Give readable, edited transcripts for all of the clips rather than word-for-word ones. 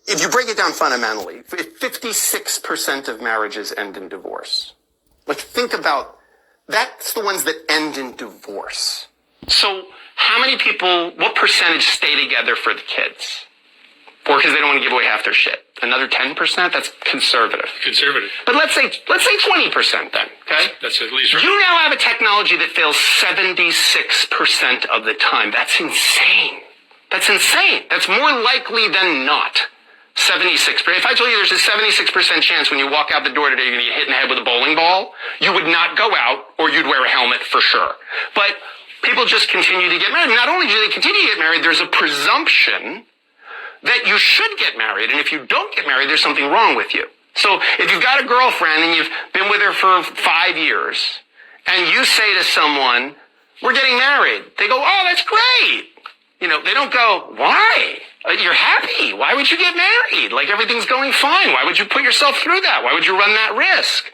if you break it down fundamentally, 56% of marriages end in divorce. Like, think about, that's the ones that end in divorce. So how many people, what percentage stay together for the kids? Or because they don't want to give away half their shit. Another 10%? That's conservative. Conservative. But let's say 20% then, okay? That's at least right. You now have a technology that fails 76% of the time. That's insane. That's insane. That's more likely than not. 76%. If I told you there's a 76% chance when you walk out the door today you're going to get hit in the head with a bowling ball, you would not go out, or you'd wear a helmet for sure. But people just continue to get married. Not only do they continue to get married, there's a presumption that you should get married. And if you don't get married, there's something wrong with you. So if you've got a girlfriend and you've been with her for 5 years, and you say to someone, we're getting married, they go, oh, that's great. You know, they don't go, why? You're happy. Why would you get married? Like, everything's going fine. Why would you put yourself through that? Why would you run that risk?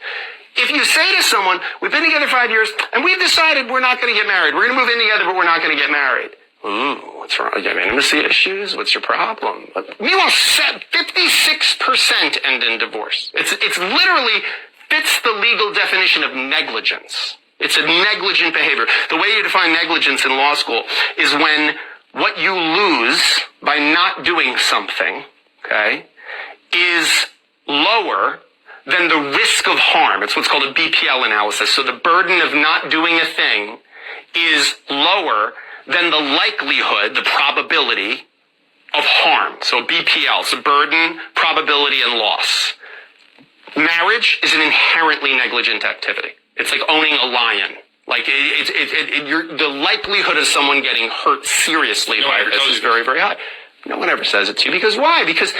If you say to someone, we've been together 5 years, and we've decided we're not going to get married. We're going to move in together, but we're not going to get married. Ooh, what's wrong? You have intimacy issues? What's your problem? Meanwhile, 56% end in divorce. It's literally fits the legal definition of negligence. It's a negligent behavior. The way you define negligence in law school is when what you lose by not doing something, okay, is lower than the risk of harm. It's what's called a BPL analysis. So the burden of not doing a thing is lower than the likelihood, the probability of harm. So BPL, so burden, probability, and loss. Marriage is an inherently negligent activity. It's like owning a lion. Like, the likelihood of someone getting hurt seriously by this is very, very high. No one ever says it to you. Because why? Because,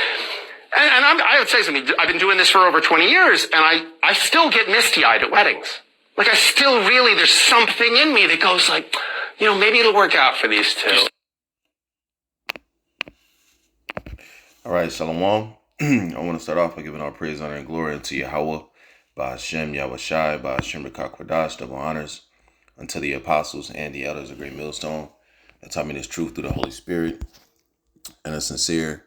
I would say something, I've been doing this for over 20 years, and I still get misty-eyed at weddings. Like, I still really, there's something in me that goes like, you know, maybe it'll work out for these two. All right, Shalom. I want to start off by giving all praise, honor, and glory unto Yahweh, by Hashem, Yahweh Shai, by Hashem, Rekakwadash, double honors unto the apostles and the elders of Great Millstone that taught me this truth through the Holy Spirit. And a sincere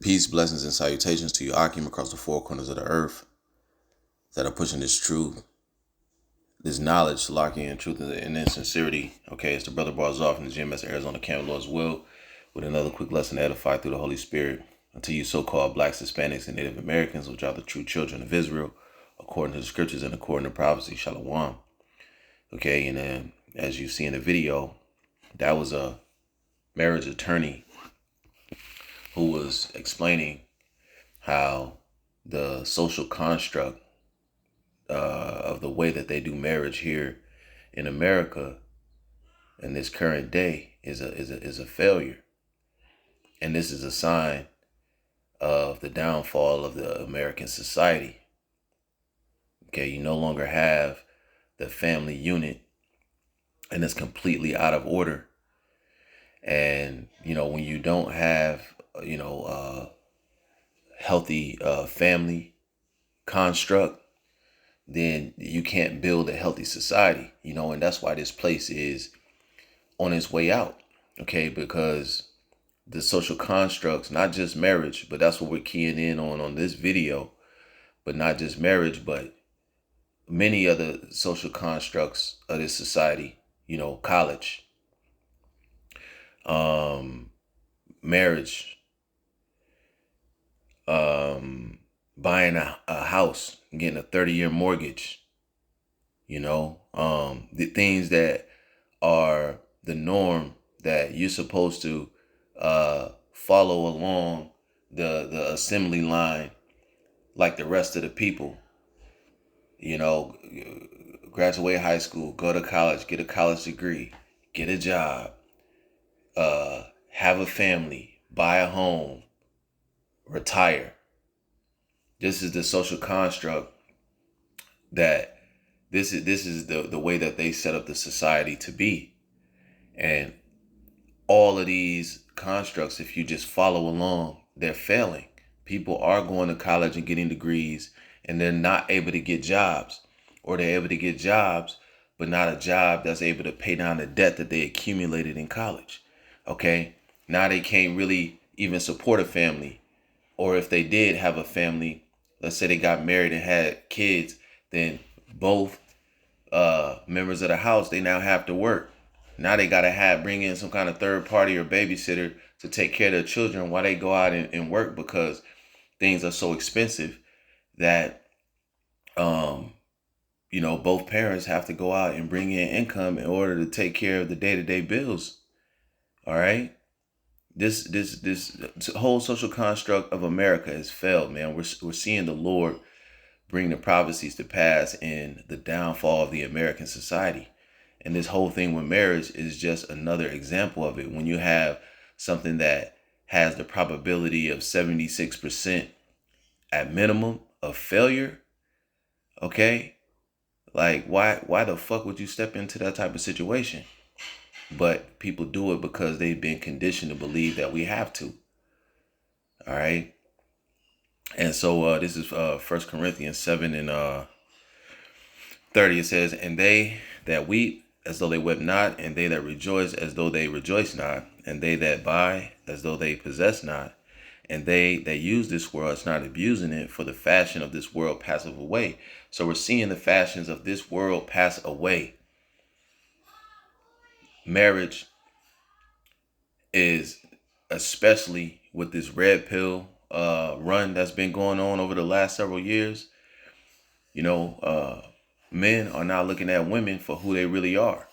peace, blessings, and salutations to you, Akim, across the four corners of the earth that are pushing this truth, this knowledge, locking in truth and in sincerity. Okay, it's the brother Barzal from the GMS Arizona Camp, Lord's will, with another quick lesson to edify through the Holy Spirit unto you so-called blacks, Hispanics, and Native Americans, which are the true children of Israel, according to the scriptures and according to prophecy. Shalom. Okay, and then as you see in the video, that was a marriage attorney who was explaining how the social construct of the way that they do marriage here in America in this current day is a failure. And this is a sign of the downfall of the American society. Okay, you no longer have the family unit, and it's completely out of order. And, you know, when you don't have, healthy family construct, then you can't build a healthy society, you know, and that's why this place is on its way out. Okay, because the social constructs, not just marriage, but that's what we're keying in on this video, but not just marriage, but many other social constructs of this society, you know, college, marriage, buying a house, getting a 30-year mortgage, you know, the things that are the norm that you're supposed to follow along the assembly line like the rest of the people. You know, graduate high school, go to college, get a college degree, get a job, have a family, buy a home, retire. This is the social construct that this is the way that they set up the society to be. And all of these constructs, if you just follow along, they're failing. People are going to college and getting degrees, and they're not able to get jobs, or they're able to get jobs, but not a job that's able to pay down the debt that they accumulated in college. Okay, now they can't really even support a family or if they did have a family, let's say they got married and had kids, then both members of the house, they now have to work. Now they gotta bring in some kind of third party or babysitter to take care of their children while they go out and work, because things are so expensive that both parents have to go out and bring in income in order to take care of the day-to-day bills. All right. This whole social construct of America has failed, man. We're seeing the Lord bring the prophecies to pass in the downfall of the American society. And this whole thing with marriage is just another example of it. When you have something that has the probability of 76% at minimum of failure, okay? Like, why the fuck would you step into that type of situation? But people do it because they've been conditioned to believe that we have to. All right. And so this is 1 Corinthians 7 and 30. It says, and they that weep as though they wept not, and they that rejoice as though they rejoice not, and they that buy as though they possess not, and they that use this world is not abusing it, for the fashion of this world passeth away. So we're seeing the fashions of this world pass away. Marriage is, especially with this red pill run that's been going on over the last several years, men are now looking at women for who they really are.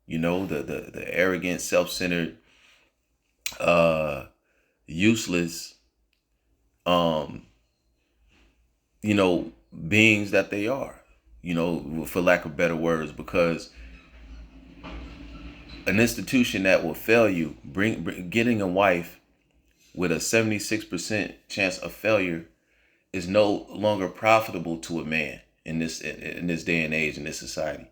The arrogant, self-centered, useless, beings that they are, for lack of better words, because an institution that will fail you, getting a wife with a 76% chance of failure is no longer profitable to a man in this day and age, in this society.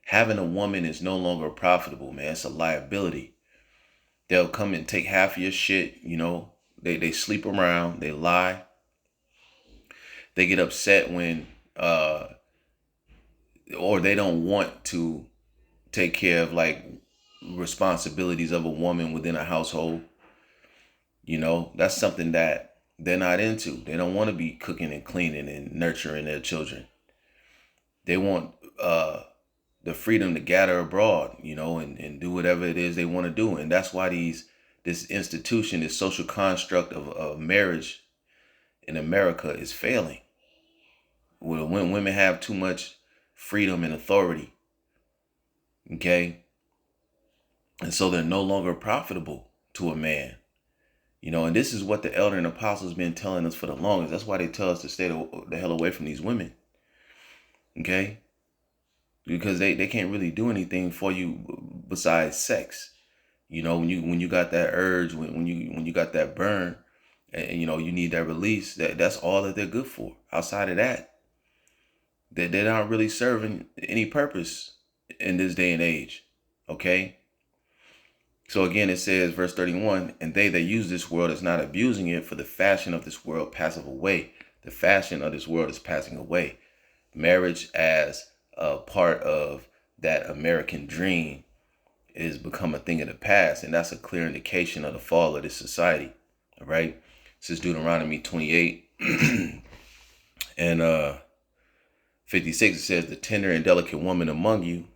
Having a woman is no longer profitable, man. It's a liability. They'll come and take half of your shit, they sleep around, they lie. They get upset when or they don't want to take care of like responsibilities of a woman within a household. That's something that they're not into. They don't want to be cooking and cleaning and nurturing their children. They want the freedom to gather abroad, and do whatever it is they want to do. And that's why this institution, this social construct of marriage in America is failing. When women have too much freedom and authority, okay? And so they're no longer profitable to a man. And this is what the elder and apostles been telling us for the longest. That's why they tell us to stay the hell away from these women. Okay? Because they can't really do anything for you besides sex. When you got that urge, when you got that burn, and you need that release, that's all that they're good for. Outside of that, they're not really serving any purpose in this day and age. Okay? So again, it says, verse 31, and they that use this world is not abusing it, for the fashion of this world passeth away. The fashion of this world is passing away. Marriage as a part of that American dream is become a thing of the past. And that's a clear indication of the fall of this society. All right. This is Deuteronomy 28 and 56. It says, the tender and delicate woman among you,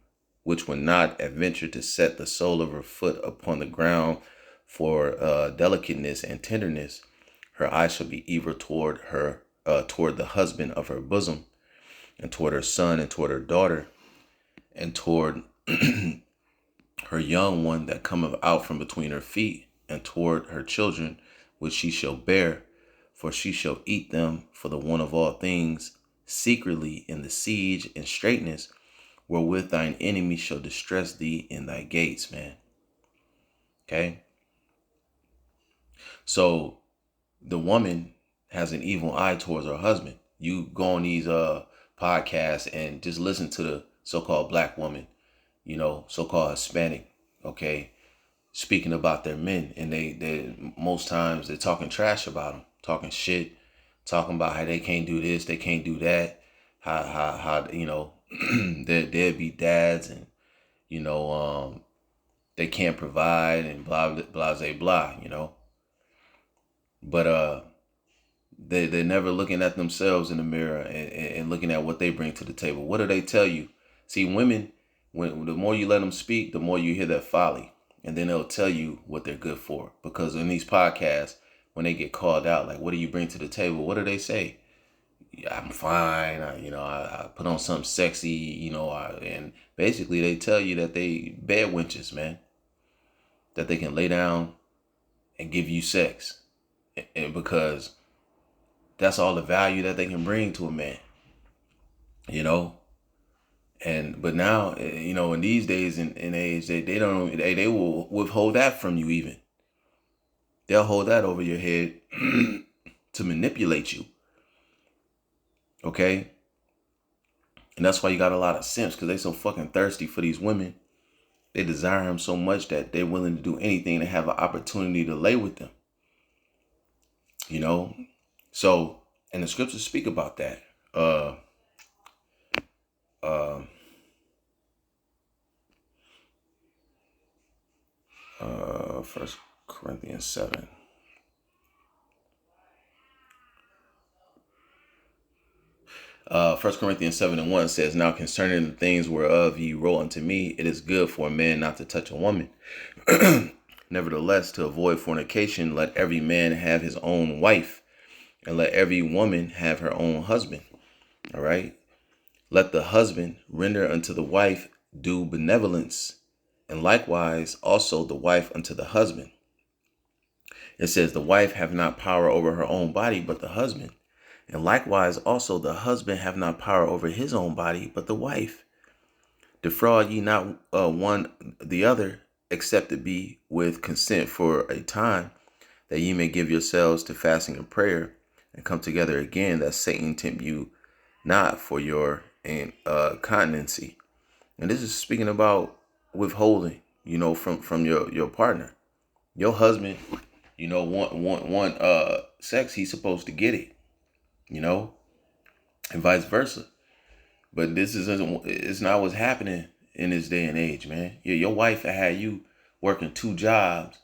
which will not adventure to set the sole of her foot upon the ground for delicateness and tenderness, her eye shall be evil toward the husband of her bosom, and toward her son, and toward her daughter, and toward her young one that cometh out from between her feet, and toward her children which she shall bear, for she shall eat them for the want of all things, secretly in the siege and straitness, wherewith thine enemy shall distress thee in thy gates, man. Okay? So the woman has an evil eye towards her husband. You go on these podcasts and just listen to the so-called black woman, so-called Hispanic, okay, speaking about their men. And they most times they're talking trash about them, talking shit, talking about how they can't do this, they can't do that, how they're deadbeat dads, and they can't provide, and blah blah blah blah. But they're never looking at themselves in the mirror and looking at what they bring to the table. What do they tell you? See, women, when the more you let them speak, the more you hear their folly, and then they'll tell you what they're good for. Because in these podcasts, when they get called out, like, what do you bring to the table? What do they say? Yeah, I'm fine. I put on something sexy, and basically they tell you that they bed wenches, man, that they can lay down and give you sex, and because that's all the value that they can bring to a man, but now, in these days and age, they will withhold that from you. Even they'll hold that over your head to manipulate you. Okay. And that's why you got a lot of simps, because they so fucking thirsty for these women. They desire them so much that they're willing to do anything to have an opportunity to lay with them. So, and the scriptures speak about that. First Corinthians 7. First Corinthians 7:1 says, "Now concerning the things whereof ye wrote unto me, it is good for a man not to touch a woman. Nevertheless, to avoid fornication, let every man have his own wife, and let every woman have her own husband." All right. "Let the husband render unto the wife due benevolence, and likewise also the wife unto the husband." It says, "The wife have not power over her own body, but the husband. And likewise also the husband have not power over his own body, but the wife. Defraud ye not one the other, except it be with consent for a time, that ye may give yourselves to fasting and prayer, and come together again, that Satan tempt you not for your continency." And this is speaking about withholding, from your partner. Your husband, want sex, he's supposed to get it, and vice versa. But it's not what's happening in this day and age, man. Your wife had you working 2 jobs,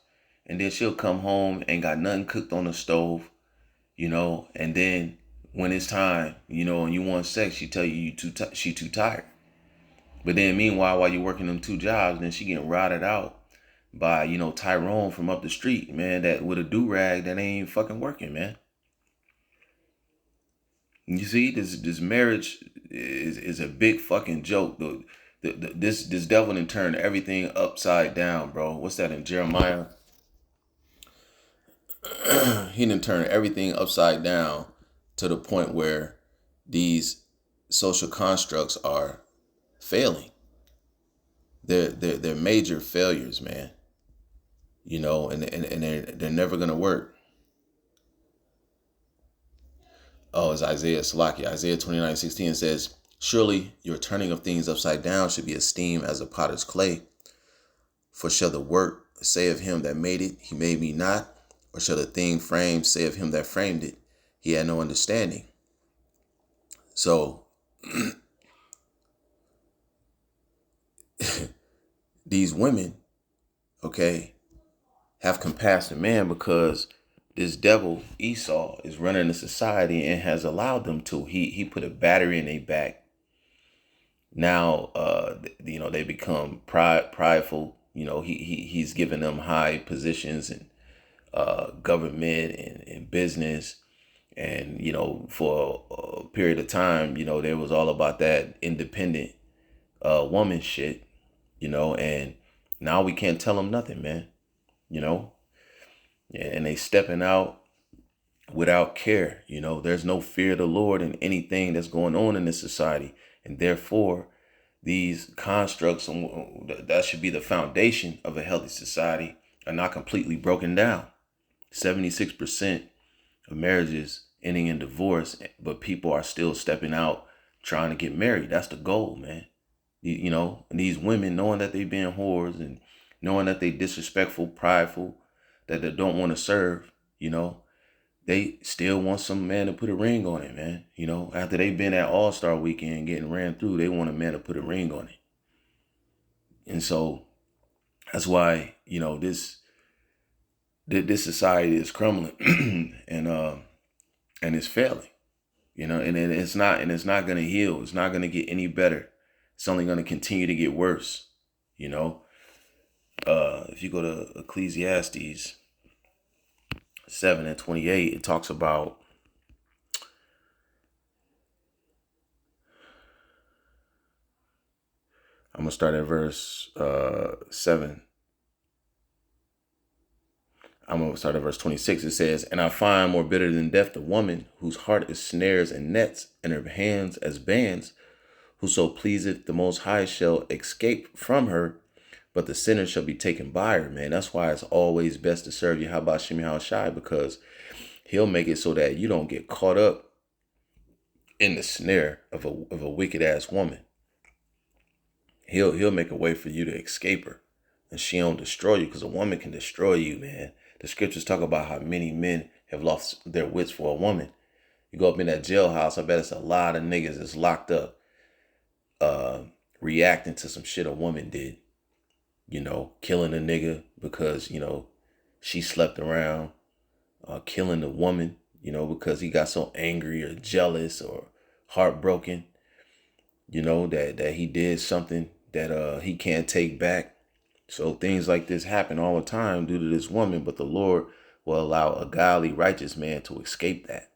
and then she'll come home and got nothing cooked on the stove, and then when it's time, and you want sex, she tell you she too tired. But then meanwhile, while you're working them 2 jobs, then she getting routed out by, Tyrone from up the street, man, that with a do-rag that ain't fucking working, man. You see, this marriage is a big fucking joke. This devil done turned everything upside down, bro. What's that in Jeremiah? He done turned everything upside down to the point where these social constructs are failing. They're major failures, man. And they're never gonna work. Oh, it's Isaiah 29:16 says, "Surely your turning of things upside down should be esteemed as a potter's clay. For shall the work say of him that made it, he made me not? Or shall the thing framed say of him that framed it, he had no understanding?" So these women, okay, have compassion, man, because this devil Esau is running the society and has allowed them to. He put a battery in their back. Now, they become prideful. He's giving them high positions in government and business. And, for a period of time, there was all about that independent woman shit, and now we can't tell them nothing, man, and they stepping out without care. There's no fear of the Lord in anything that's going on in this society. And therefore, these constructs that should be the foundation of a healthy society are not completely broken down. 76% of marriages ending in divorce, but people are still stepping out trying to get married. That's the goal, man. And these women, knowing that they being whores and knowing that they disrespectful, prideful, that they don't want to serve, they still want some man to put a ring on it, man. After they've been at All-Star Weekend getting ran through, they want a man to put a ring on it. And so that's why, this society is crumbling. And and it's failing. And it's not going to heal. It's not going to get any better. It's only going to continue to get worse. If you go to Ecclesiastes 7:28, it talks about I'm going to start at verse 7. I'm going to start at verse 26. It says, "And I find more bitter than death the woman whose heart is snares and nets, and her hands as bands. Whoso pleaseth the Most High shall escape from her, but the sinner shall be taken by her." Man, that's why it's always best to serve Yahweh Shem Yahushai, because he'll make it so that you don't get caught up in the snare of a wicked ass woman. He'll make a way for you to escape her, and she don't destroy you, because a woman can destroy you, man. The scriptures talk about how many men have lost their wits for a woman. You go up in that jailhouse, I bet it's a lot of niggas that's locked up, reacting to some shit a woman did. Killing a nigga because, she slept around, killing the woman, because he got so angry or jealous or heartbroken, that he did something that he can't take back. So things like this happen all the time due to this woman, but the Lord will allow a godly, righteous man to escape that.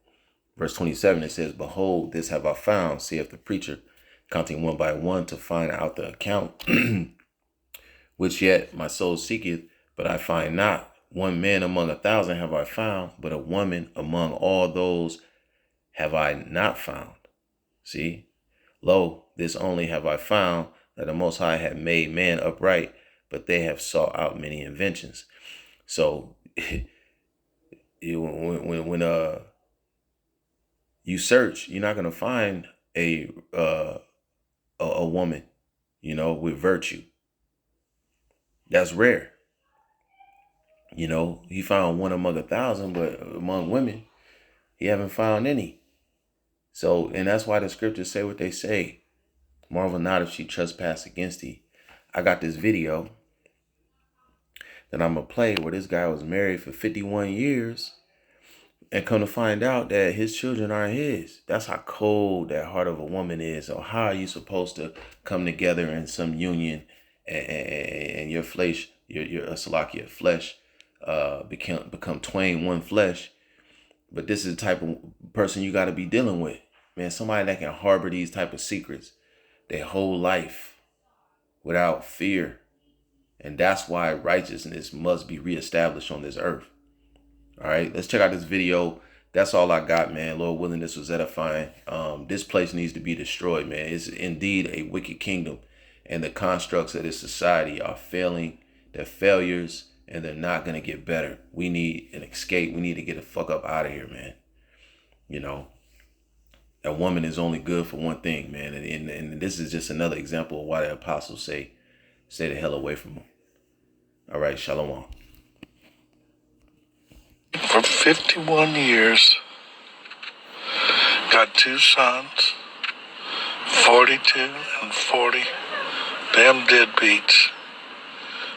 Verse 27, it says, "Behold, this have I found, saith the preacher, counting one by one to find out the account, which yet my soul seeketh, but I find not. One man among 1,000 have I found, but a woman among all those have I not found. See, lo, this only have I found, that the Most High had made man upright, but they have sought out many inventions." So when you search, you're not gonna find a woman, with virtue. That's rare. He found one among 1,000, but among women, he haven't found any. So, and that's why the scriptures say what they say. Marvel not if she trespass against thee. I got this video that I'm going to play where this guy was married for 51 years and come to find out that his children aren't his. That's how cold that heart of a woman is. Or how are you supposed to come together in some union and your flesh, your Salakia flesh, become twain one flesh? But this is the type of person you got to be dealing with, man. Somebody that can harbor these type of secrets their whole life without fear. And that's why righteousness must be reestablished on this earth. All right, let's check out this video. That's all I got, man. Lord willing, this was edifying. This place needs to be destroyed, man. It's indeed a wicked kingdom, and the constructs of this society are failing. They're failures, and they're not going to get better. We need an escape. We need to get the fuck up out of here, man. A woman is only good for one thing, man. And this is just another example of why the apostles say, stay the hell away from them. All right, shalom. For 51 years, got 2 sons, 42 and 40, damn deadbeats.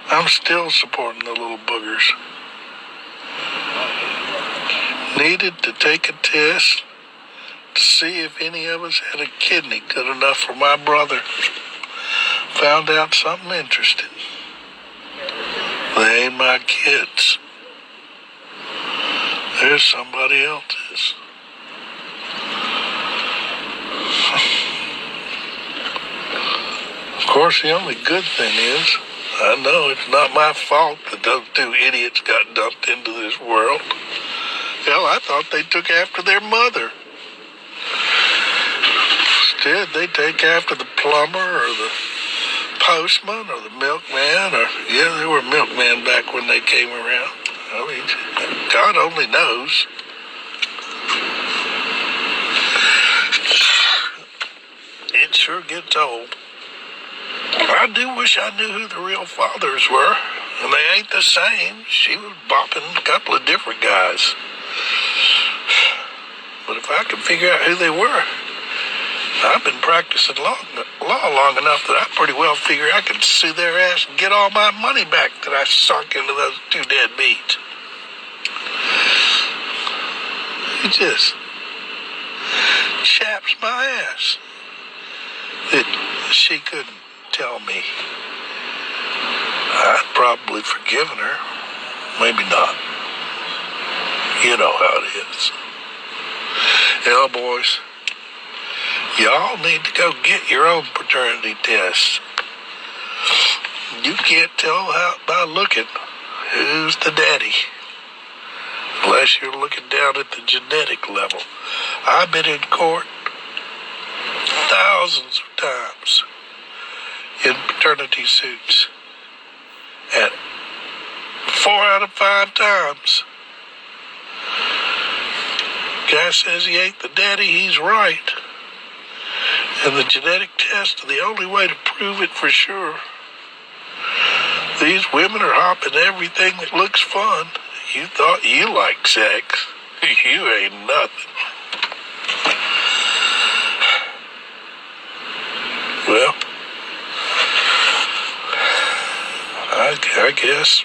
I'm still supporting the little boogers. Needed to take a test to see if any of us had a kidney good enough for my brother. Found out something interesting. They ain't my kids. There's somebody else's. Of course, the only good thing is, I know it's not my fault that those 2 idiots got dumped into this world. Hell, I thought they took after their mother. Instead, they take after the plumber or the postman or the milkman, or, yeah, they were milkmen back when they came around. I mean, God only knows. It sure gets old. I do wish I knew who the real fathers were, and they ain't the same. She was bopping a couple of different guys. But if I could figure out who they were, I've been practicing law long enough that I pretty well figure I could sue their ass and get all my money back that I sunk into those 2 deadbeats. chaps my ass that she couldn't tell me. I'd probably forgiven her. Maybe not. You know how it is. Hell, boys, y'all need to go get your own paternity test. You can't tell by looking who's the daddy, unless you're looking down at the genetic level. I've been in court thousands of times in paternity suits, and 4 out of 5 times, guy says he ain't the daddy, he's right. And the genetic test is the only way to prove it for sure. These women are hopping everything that looks fun. You thought you liked sex. You ain't nothing. Well, I guess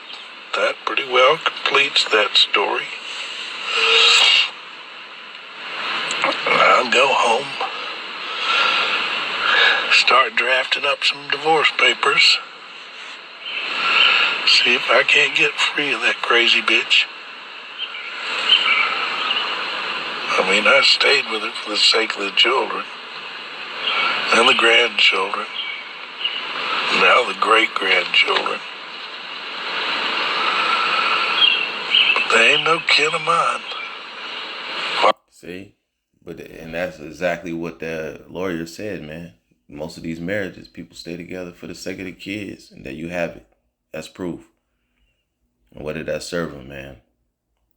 that pretty well completes that story. I'll go home, start drafting up some divorce papers, see if I can't get free of that crazy bitch. I mean, I stayed with her for the sake of the children and the grandchildren, now the great-grandchildren. But they ain't no kin of mine. See? And that's exactly what the lawyer said, man. Most of these marriages, people stay together for the sake of the kids, and there you have it. That's proof. And what did that serve him, man?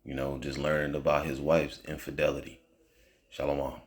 You know, just learning about his wife's infidelity. Shalom.